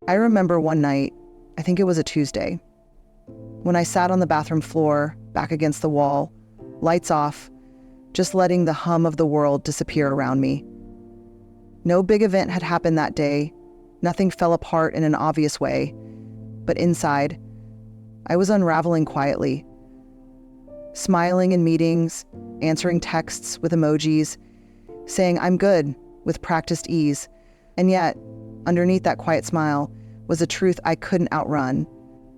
I remember one night, I think it was a Tuesday, when I sat on the bathroom floor, back against the wall, lights off, just letting the hum of the world disappear around me. No big event had happened that day. Nothing fell apart in an obvious way. But inside, I was unraveling quietly, smiling in meetings, answering texts with emojis, saying I'm good with practiced ease. And yet, underneath that quiet smile was a truth I couldn't outrun.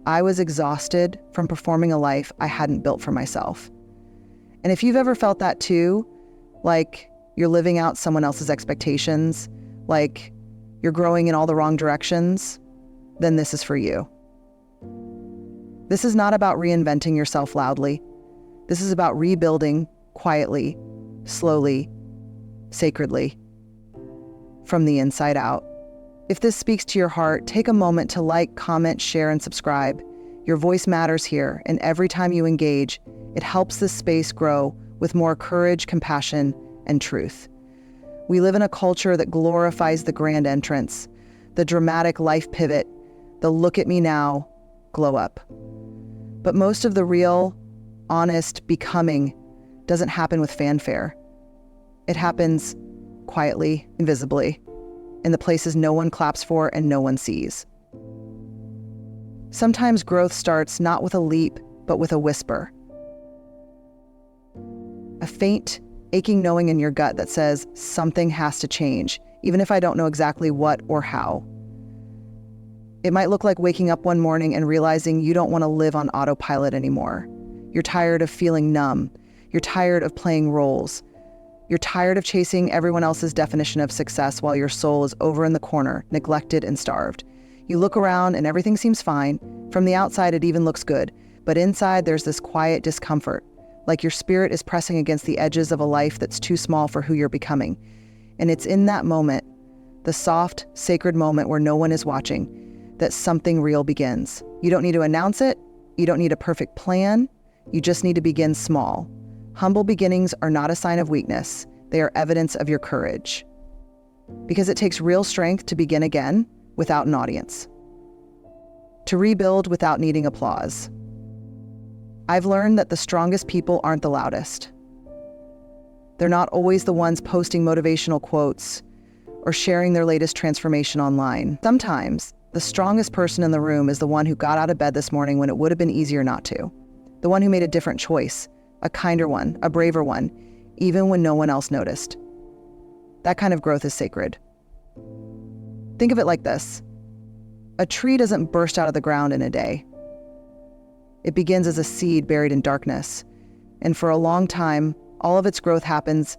I was exhausted from performing a life I hadn't built for myself. And if you've ever felt that too, like you're living out someone else's expectations, like you're growing in all the wrong directions, then this is for you. This is not about reinventing yourself loudly. This is about rebuilding quietly, slowly, sacredly, from the inside out. If this speaks to your heart, take a moment to like, comment, share, and subscribe. Your voice matters here, and every time you engage, it helps this space grow with more courage, compassion, and truth. We live in a culture that glorifies the grand entrance, the dramatic life pivot, the look at me now, glow up. But most of the real, honest becoming doesn't happen with fanfare. It happens quietly, invisibly, in the places no one claps for and no one sees. Sometimes growth starts not with a leap, but with a whisper. A faint, aching knowing in your gut that says something has to change, even if I don't know exactly what or how. It might look like waking up one morning and realizing you don't want to live on autopilot anymore. You're tired of feeling numb. You're tired of playing roles. You're tired of chasing everyone else's definition of success while your soul is over in the corner, neglected and starved. You look around and everything seems fine. From the outside, it even looks good. But inside, there's this quiet discomfort, like your spirit is pressing against the edges of a life that's too small for who you're becoming. And it's in that moment, the soft, sacred moment where no one is watching, that something real begins. You don't need to announce it. You don't need a perfect plan. You just need to begin small. Humble beginnings are not a sign of weakness. They are evidence of your courage. Because it takes real strength to begin again without an audience. To rebuild without needing applause. I've learned that the strongest people aren't the loudest. They're not always the ones posting motivational quotes or sharing their latest transformation online. Sometimes, the strongest person in the room is the one who got out of bed this morning when it would have been easier not to. The one who made a different choice, a kinder one, a braver one, even when no one else noticed. That kind of growth is sacred. Think of it like this. A tree doesn't burst out of the ground in a day. It begins as a seed buried in darkness. And for a long time, all of its growth happens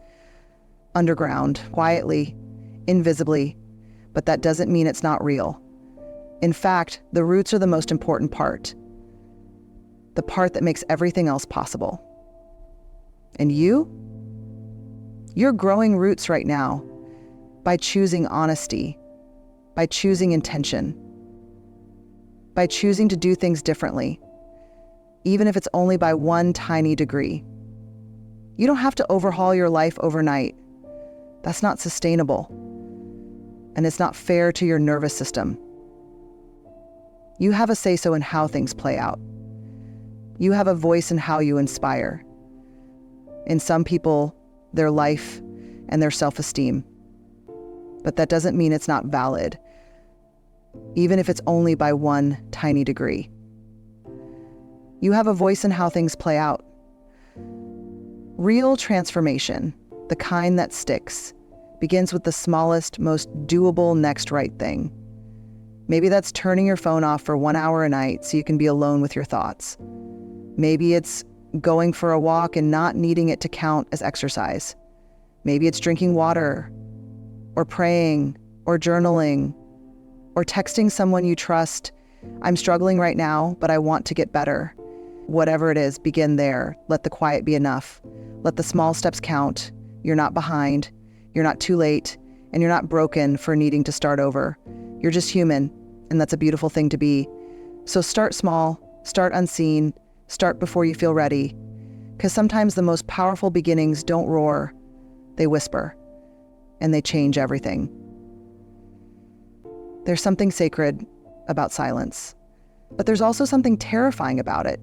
underground, quietly, invisibly, but that doesn't mean it's not real. In fact, the roots are the most important part. The part that makes everything else possible. And you're growing roots right now by choosing honesty, by choosing intention, by choosing to do things differently, even if it's only by one tiny degree. You don't have to overhaul your life overnight. That's not sustainable. And it's not fair to your nervous system. You have a say-so in how things play out. You have a voice in how you inspire. In some people, their life and their self-esteem. But that doesn't mean it's not valid, even if it's only by one tiny degree. You have a voice in how things play out. Real transformation, the kind that sticks, begins with the smallest, most doable next right thing. Maybe that's turning your phone off for 1 hour a night so you can be alone with your thoughts. Maybe it's going for a walk and not needing it to count as exercise. Maybe it's drinking water, or praying, or journaling, or texting someone you trust. I'm struggling right now, but I want to get better. Whatever it is, begin there. Let the quiet be enough. Let the small steps count. You're not behind. You're not too late. And you're not broken for needing to start over. You're just human, and that's a beautiful thing to be. So start small, start unseen, start before you feel ready. Because sometimes the most powerful beginnings don't roar, they whisper, and they change everything. There's something sacred about silence. But there's also something terrifying about it,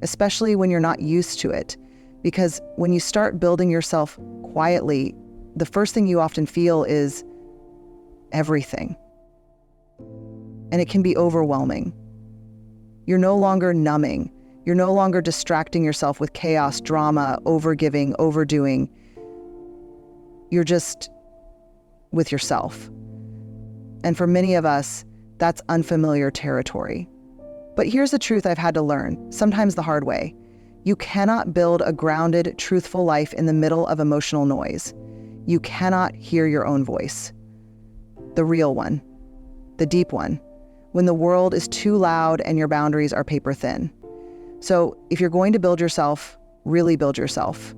especially when you're not used to it. Because when you start building yourself quietly, the first thing you often feel is everything. And it can be overwhelming. You're no longer numbing. You're no longer distracting yourself with chaos, drama, overgiving, overdoing. You're just with yourself. And for many of us, that's unfamiliar territory. But here's the truth I've had to learn, sometimes the hard way. You cannot build a grounded, truthful life in the middle of emotional noise. You cannot hear your own voice. The real one, the deep one, when the world is too loud and your boundaries are paper thin. So if you're going to build yourself, really build yourself,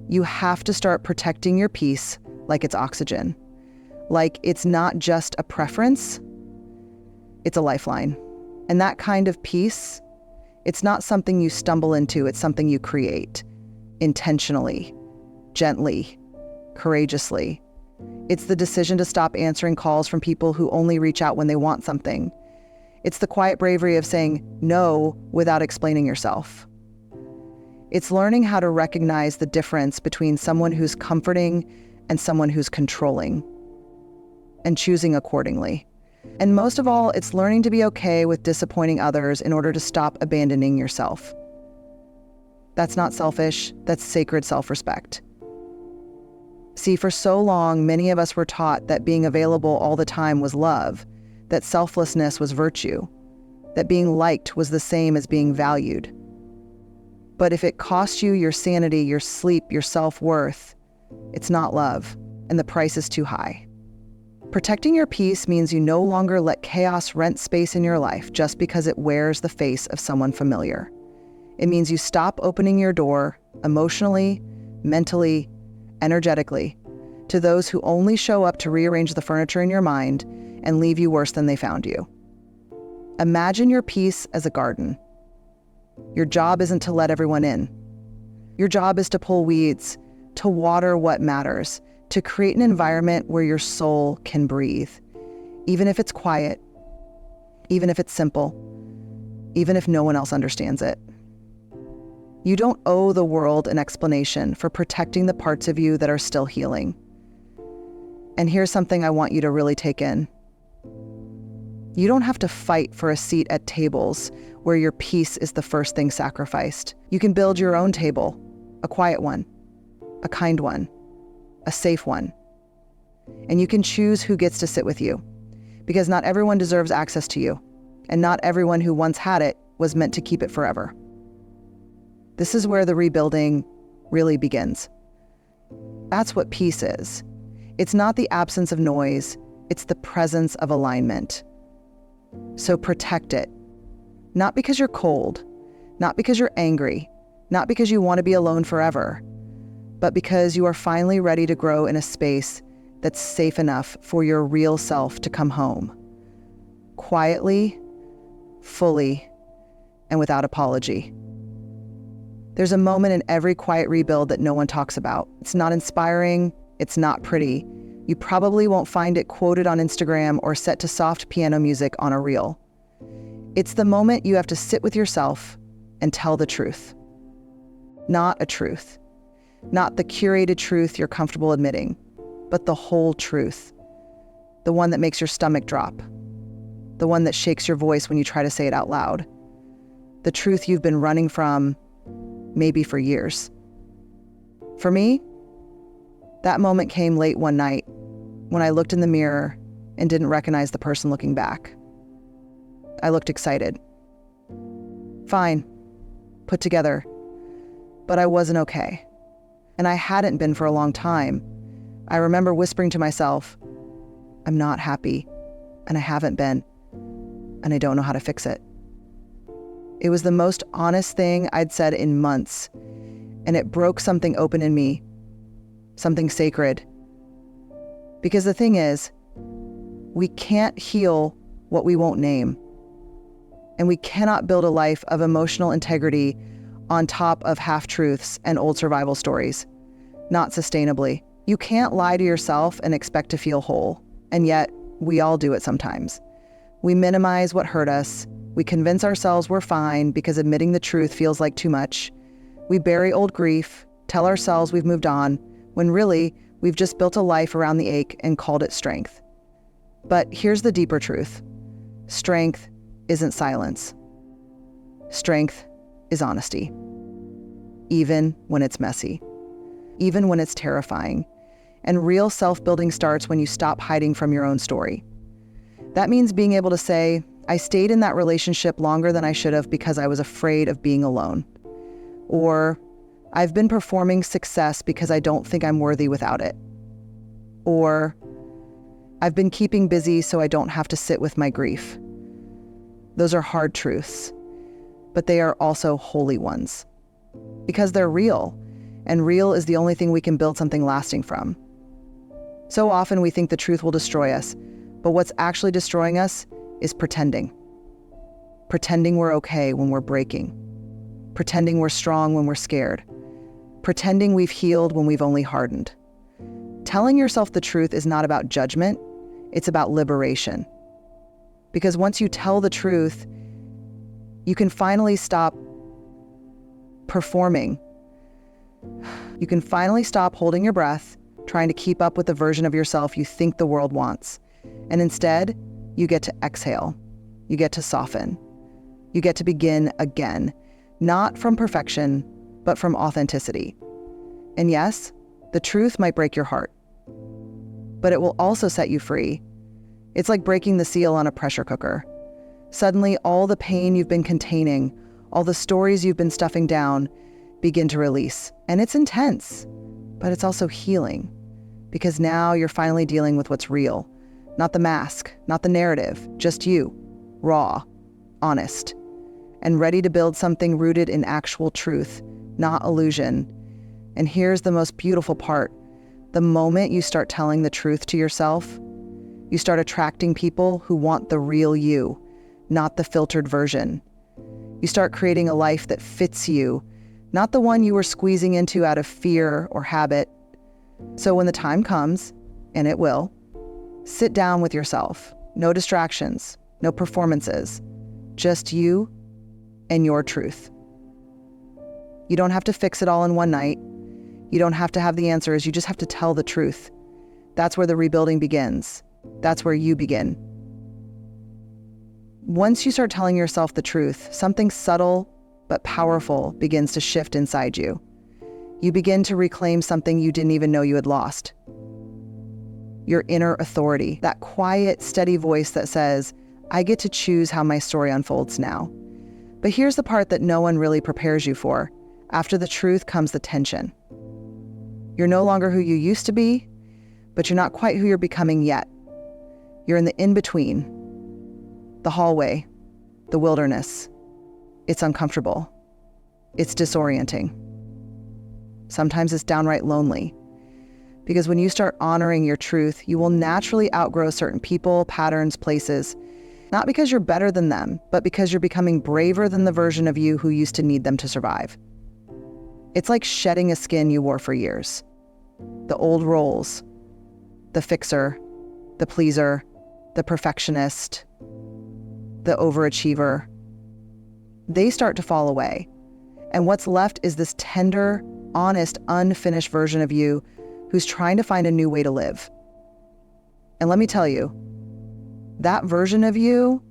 you have to start protecting your peace like it's oxygen. Like it's not just a preference, it's a lifeline. And that kind of peace, it's not something you stumble into, it's something you create intentionally, gently, courageously. It's the decision to stop answering calls from people who only reach out when they want something. It's the quiet bravery of saying no without explaining yourself. It's learning how to recognize the difference between someone who's comforting and someone who's controlling, and choosing accordingly. And most of all, it's learning to be okay with disappointing others in order to stop abandoning yourself. That's not selfish, that's sacred self-respect. See, for so long, many of us were taught that being available all the time was love, that selflessness was virtue, that being liked was the same as being valued. But if it costs you your sanity, your sleep, your self-worth, it's not love, and the price is too high. Protecting your peace means you no longer let chaos rent space in your life just because it wears the face of someone familiar. It means you stop opening your door emotionally, mentally, energetically to those who only show up to rearrange the furniture in your mind and leave you worse than they found you. Imagine your peace as a garden. Your job isn't to let everyone in. Your job is to pull weeds, to water what matters, to create an environment where your soul can breathe, even if it's quiet, even if it's simple, even if no one else understands it. You don't owe the world an explanation for protecting the parts of you that are still healing. And here's something I want you to really take in. You don't have to fight for a seat at tables where your peace is the first thing sacrificed. You can build your own table, a quiet one, a kind one, a safe one. And you can choose who gets to sit with you, because not everyone deserves access to you, and not everyone who once had it was meant to keep it forever. This is where the rebuilding really begins. That's what peace is. It's not the absence of noise, it's the presence of alignment. So protect it. Not because you're cold, not because you're angry, not because you want to be alone forever, but because you are finally ready to grow in a space that's safe enough for your real self to come home. Quietly, fully, and without apology. There's a moment in every quiet rebuild that no one talks about. It's not inspiring, it's not pretty. You probably won't find it quoted on Instagram or set to soft piano music on a reel. It's the moment you have to sit with yourself and tell the truth. Not a truth. Not the curated truth you're comfortable admitting, but the whole truth. The one that makes your stomach drop. The one that shakes your voice when you try to say it out loud. The truth you've been running from, maybe for years. For me, that moment came late one night when I looked in the mirror and didn't recognize the person looking back. I looked excited. Fine, put together, but I wasn't okay. And I hadn't been for a long time. I remember whispering to myself, I'm not happy, and I haven't been, and I don't know how to fix it. It was the most honest thing I'd said in months, and it broke something open in me, something sacred. Because the thing is, we can't heal what we won't name, and we cannot build a life of emotional integrity on top of half-truths and old survival stories. Not sustainably. You can't lie to yourself and expect to feel whole, and yet we all do it sometimes. We minimize what hurt us. We convince ourselves we're fine because admitting the truth feels like too much. We bury old grief, tell ourselves we've moved on, when really, we've just built a life around the ache and called it strength. But here's the deeper truth. Strength isn't silence. Strength is honesty. Even when it's messy. Even when it's terrifying. And real self-building starts when you stop hiding from your own story. That means being able to say, I stayed in that relationship longer than I should have because I was afraid of being alone. Or, I've been performing success because I don't think I'm worthy without it. Or, I've been keeping busy so I don't have to sit with my grief. Those are hard truths, but they are also holy ones. Because they're real, and real is the only thing we can build something lasting from. So often we think the truth will destroy us, but what's actually destroying us is pretending. Pretending we're okay when we're breaking. Pretending we're strong when we're scared. Pretending we've healed when we've only hardened. Telling yourself the truth is not about judgment, it's about liberation. Because once you tell the truth, you can finally stop performing. You can finally stop holding your breath, trying to keep up with the version of yourself you think the world wants. And instead, you get to exhale. You get to soften. You get to begin again, not from perfection, but from authenticity. And yes, the truth might break your heart, but it will also set you free. It's like breaking the seal on a pressure cooker. Suddenly, all the pain you've been containing, all the stories you've been stuffing down, begin to release. And it's intense, but it's also healing, because now you're finally dealing with what's real. Not the mask, not the narrative, just you, raw, honest, and ready to build something rooted in actual truth, not illusion. And here's the most beautiful part. The moment you start telling the truth to yourself, you start attracting people who want the real you, not the filtered version. You start creating a life that fits you, not the one you were squeezing into out of fear or habit. So when the time comes, and it will, sit down with yourself. No distractions, no performances, just you and your truth. You don't have to fix it all in one night. You don't have to have the answers. You just have to tell the truth. That's where the rebuilding begins. That's where you begin. Once you start telling yourself the truth, something subtle but powerful begins to shift inside you. You begin to reclaim something you didn't even know you had lost. Your inner authority, that quiet, steady voice that says, I get to choose how my story unfolds now. But here's the part that no one really prepares you for. After the truth comes the tension. You're no longer who you used to be, but you're not quite who you're becoming yet. You're in the in-between, the hallway, the wilderness. It's uncomfortable. It's disorienting. Sometimes it's downright lonely. Because when you start honoring your truth, you will naturally outgrow certain people, patterns, places. Not because you're better than them, but because you're becoming braver than the version of you who used to need them to survive. It's like shedding a skin you wore for years. The old roles, the fixer, the pleaser, the perfectionist, the overachiever, they start to fall away. And what's left is this tender, honest, unfinished version of you who's trying to find a new way to live. And let me tell you, that version of you,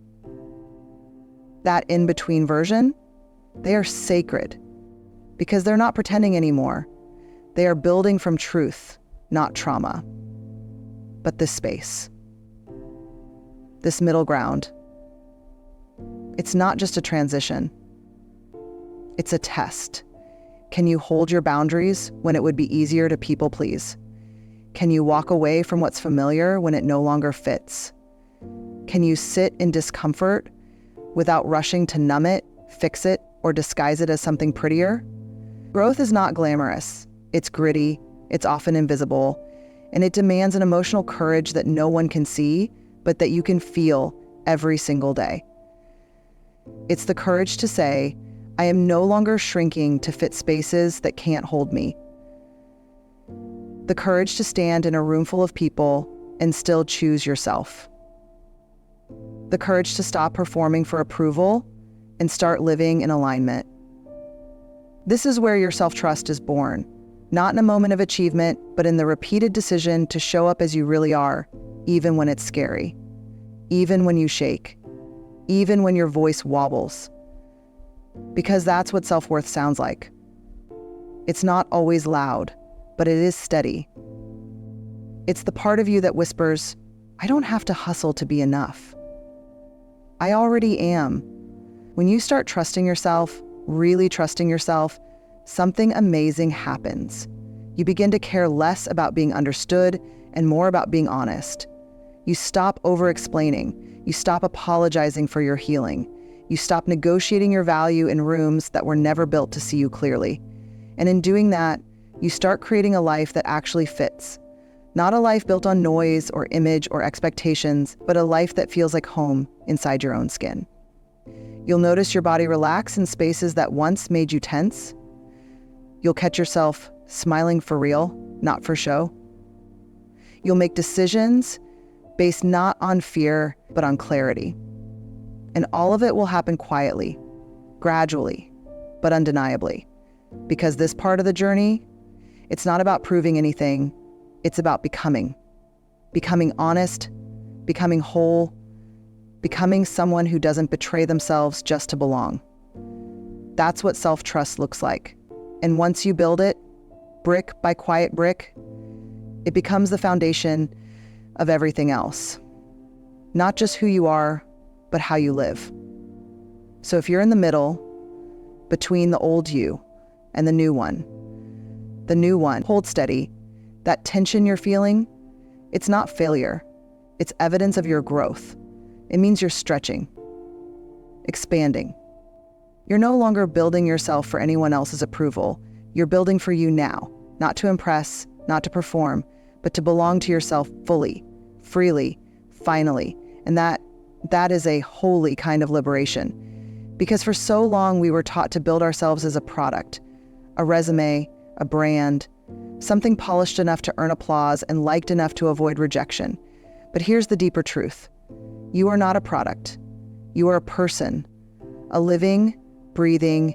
that in-between version, they are sacred because they're not pretending anymore. They are building from truth, not trauma. But this space, this middle ground, it's not just a transition. It's a test. Can you hold your boundaries when it would be easier to people please? Can you walk away from what's familiar when it no longer fits? Can you sit in discomfort without rushing to numb it, fix it, or disguise it as something prettier? Growth is not glamorous. It's gritty, it's often invisible, and it demands an emotional courage that no one can see, but that you can feel every single day. It's the courage to say, I am no longer shrinking to fit spaces that can't hold me. The courage to stand in a room full of people and still choose yourself. The courage to stop performing for approval and start living in alignment. This is where your self-trust is born, not in a moment of achievement, but in the repeated decision to show up as you really are, even when it's scary, even when you shake, even when your voice wobbles. Because that's what self-worth sounds like. It's not always loud, but it is steady. It's the part of you that whispers, I don't have to hustle to be enough. I already am. When you start trusting yourself, really trusting yourself, something amazing happens. You begin to care less about being understood and more about being honest. You stop over-explaining. You stop apologizing for your healing. You stop negotiating your value in rooms that were never built to see you clearly. And in doing that, you start creating a life that actually fits. Not a life built on noise or image or expectations, but a life that feels like home inside your own skin. You'll notice your body relax in spaces that once made you tense. You'll catch yourself smiling for real, not for show. You'll make decisions based not on fear, but on clarity. And all of it will happen quietly, gradually, but undeniably. Because this part of the journey, it's not about proving anything. It's about becoming. Becoming honest, becoming whole, becoming someone who doesn't betray themselves just to belong. That's what self-trust looks like. And once you build it, brick by quiet brick, it becomes the foundation of everything else. Not just who you are, but how you live. So if you're in the middle, between the old you and the new one, hold steady. That tension you're feeling, it's not failure. It's evidence of your growth. It means you're stretching, expanding. You're no longer building yourself for anyone else's approval. You're building for you now, not to impress, not to perform, but to belong to yourself fully, freely, finally. And that is a holy kind of liberation. Because for so long we were taught to build ourselves as a product, a resume, a brand, something polished enough to earn applause and liked enough to avoid rejection. But here's the deeper truth. You are not a product. You are a person, a living, breathing,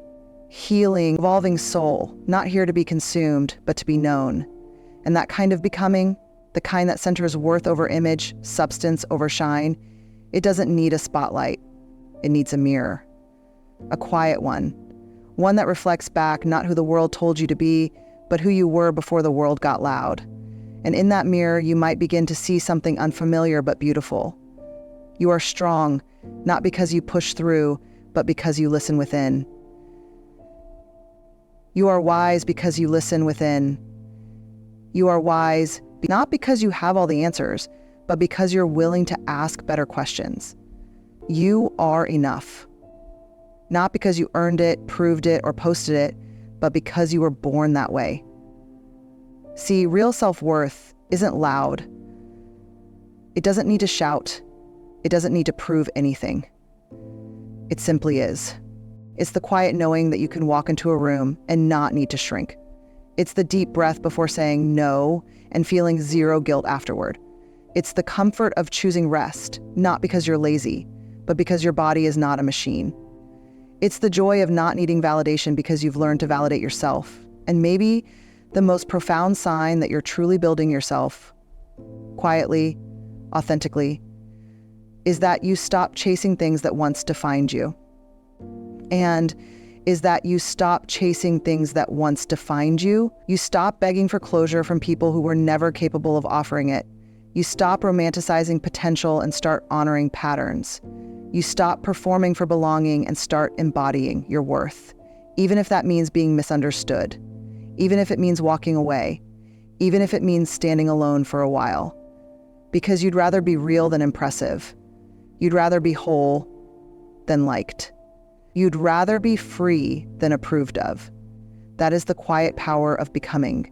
healing, evolving soul, not here to be consumed, but to be known. And that kind of becoming, the kind that centers worth over image, substance over shine, it doesn't need a spotlight. It needs a mirror, a quiet one that reflects back not who the world told you to be, but who you were before the world got loud. And in that mirror, you might begin to see something unfamiliar but beautiful. You are strong, not because you push through, but because you listen within. You are wise because you listen within. You are wise not because you have all the answers, but because you're willing to ask better questions. You are enough. Not because you earned it, proved it, or posted it, but because you were born that way. See, real self-worth isn't loud. It doesn't need to shout. It doesn't need to prove anything. It simply is. It's the quiet knowing that you can walk into a room and not need to shrink. It's the deep breath before saying no and feeling zero guilt afterward. It's the comfort of choosing rest, not because you're lazy, but because your body is not a machine. It's the joy of not needing validation because you've learned to validate yourself. And maybe the most profound sign that you're truly building yourself, quietly, authentically, is that you stop chasing things that once defined you. And is that you stop chasing things that once defined you. You stop begging for closure from people who were never capable of offering it. You stop romanticizing potential and start honoring patterns. You stop performing for belonging and start embodying your worth, even if that means being misunderstood, even if it means walking away, even if it means standing alone for a while. Because you'd rather be real than impressive. You'd rather be whole than liked. You'd rather be free than approved of. That is the quiet power of becoming.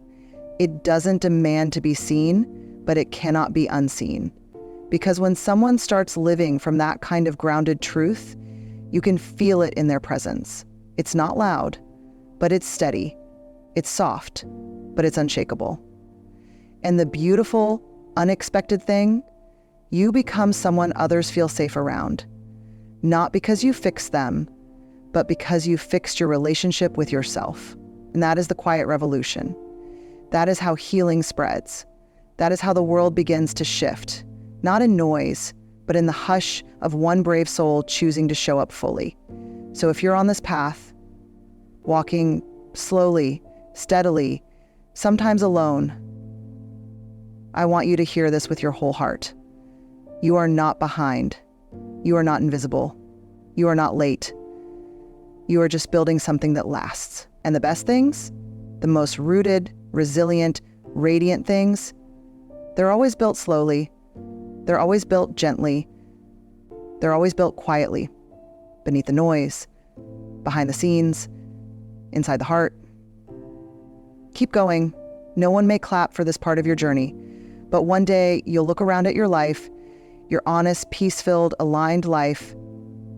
It doesn't demand to be seen, but it cannot be unseen. Because when someone starts living from that kind of grounded truth, you can feel it in their presence. It's not loud, but it's steady. It's soft, but it's unshakable. And the beautiful, unexpected thing, You become someone others feel safe around, not because you fix them, but because you fixed your relationship with yourself. And that is the quiet revolution. That is how healing spreads. That is how the world begins to shift, not in noise, but in the hush of one brave soul choosing to show up fully. So if you're on this path, walking slowly, steadily, sometimes alone, I want you to hear this with your whole heart. You are not behind. You are not invisible. You are not late. You are just building something that lasts. And the best things, the most rooted, resilient, radiant things, they're always built slowly. They're always built gently. They're always built quietly, beneath the noise, behind the scenes, inside the heart. Keep going. No one may clap for this part of your journey, but one day you'll look around at your life, your honest, peace-filled, aligned life,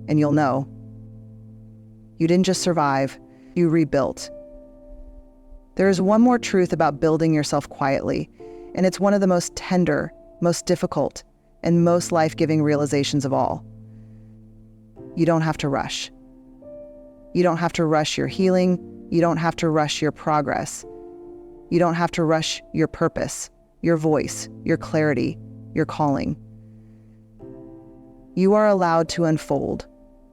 and you'll know. You didn't just survive, you rebuilt. There is one more truth about building yourself quietly, and it's one of the most tender, most difficult, and most life-giving realizations of all. You don't have to rush. You don't have to rush your healing. You don't have to rush your progress. You don't have to rush your purpose, your voice, your clarity, your calling. You are allowed to unfold,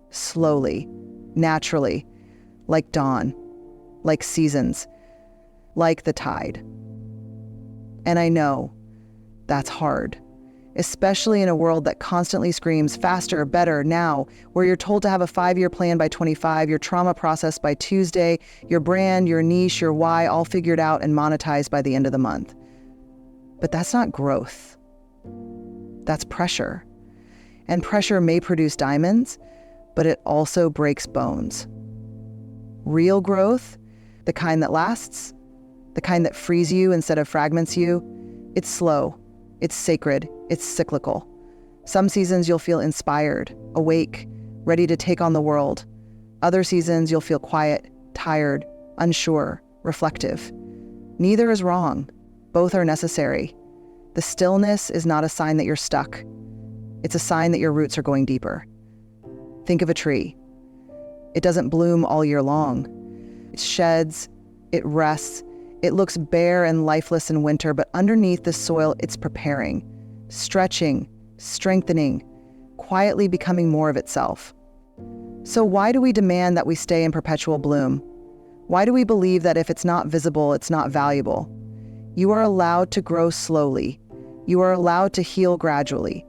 slowly, naturally, like dawn, like seasons, like the tide. And I know that's hard, especially in a world that constantly screams faster, better, now, where you're told to have a 5-year plan by 25, your trauma process by Tuesday, your brand, your niche, your why, all figured out and monetized by the end of the month. But that's not growth. That's pressure. And pressure may produce diamonds, but it also breaks bones. Real growth, the kind that lasts, the kind that frees you instead of fragments you, it's slow, it's sacred, it's cyclical. Some seasons you'll feel inspired, awake, ready to take on the world. Other seasons you'll feel quiet, tired, unsure, reflective. Neither is wrong. Both are necessary. The stillness is not a sign that you're stuck. It's a sign that your roots are going deeper. Think of a tree. It doesn't bloom all year long. It sheds, it rests, it looks bare and lifeless in winter, but underneath the soil, it's preparing, stretching, strengthening, quietly becoming more of itself. So why do we demand that we stay in perpetual bloom? Why do we believe that if it's not visible, it's not valuable? You are allowed to grow slowly. You are allowed to heal gradually.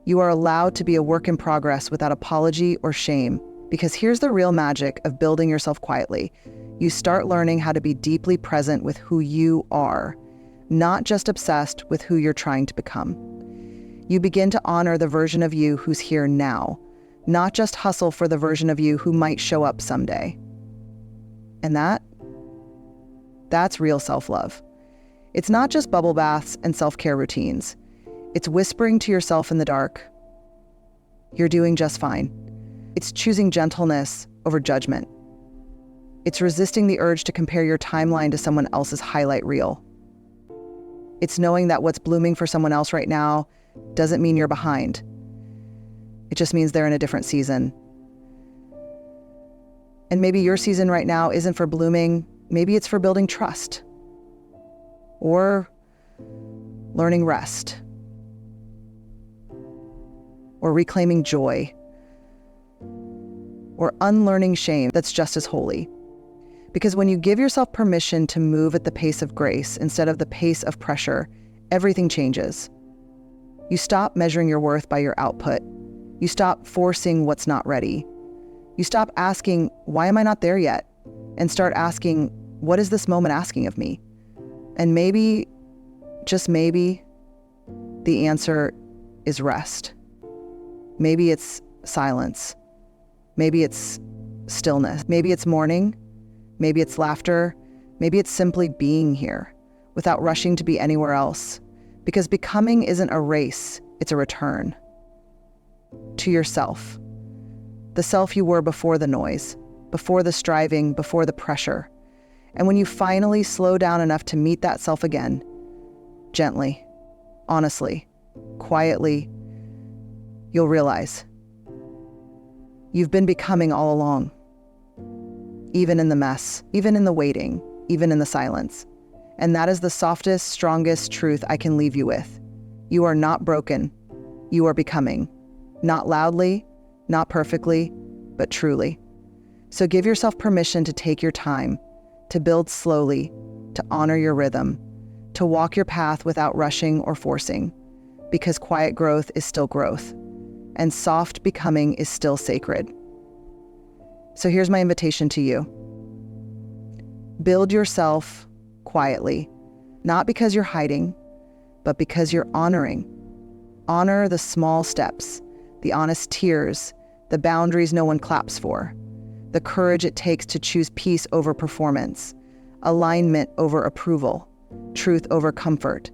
You are allowed to be a work in progress without apology or shame. Because here's the real magic of building yourself quietly. You start learning how to be deeply present with who you are, not just obsessed with who you're trying to become. You begin to honor the version of you who's here now, not just hustle for the version of you who might show up someday. And that's real self-love. It's not just bubble baths and self-care routines. It's whispering to yourself in the dark, you're doing just fine. It's choosing gentleness over judgment. It's resisting the urge to compare your timeline to someone else's highlight reel. It's knowing that what's blooming for someone else right now doesn't mean you're behind. It just means they're in a different season. And maybe your season right now isn't for blooming, maybe it's for building trust. Or learning rest. Or reclaiming joy. Or unlearning shame that's just as holy. Because when you give yourself permission to move at the pace of grace instead of the pace of pressure, everything changes. You stop measuring your worth by your output. You stop forcing what's not ready. You stop asking, why am I not there yet? And start asking, what is this moment asking of me? And maybe, just maybe, the answer is rest. Maybe it's silence. Maybe it's stillness. Maybe it's mourning. Maybe it's laughter. Maybe it's simply being here without rushing to be anywhere else. Because becoming isn't a race, it's a return to yourself. The self you were before the noise, before the striving, before the pressure. And when you finally slow down enough to meet that self again, gently, honestly, quietly, you'll realize you've been becoming all along. Even in the mess, even in the waiting, even in the silence. And that is the softest, strongest truth I can leave you with. You are not broken. You are becoming. Not loudly, not perfectly, but truly. So give yourself permission to take your time, to build slowly, to honor your rhythm, to walk your path without rushing or forcing, because quiet growth is still growth, and soft becoming is still sacred. So here's my invitation to you. Build yourself quietly, not because you're hiding, but because you're honoring. Honor the small steps, the honest tears, the boundaries no one claps for, the courage it takes to choose peace over performance, alignment over approval, truth over comfort.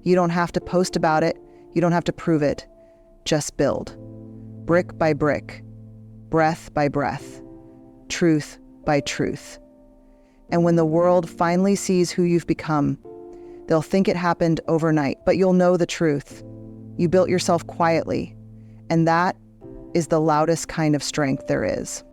You don't have to post about it. You don't have to prove it. Just build. Brick by brick, breath by breath, truth by truth. And when the world finally sees who you've become, they'll think it happened overnight, but you'll know the truth. You built yourself quietly, and that is the loudest kind of strength there is.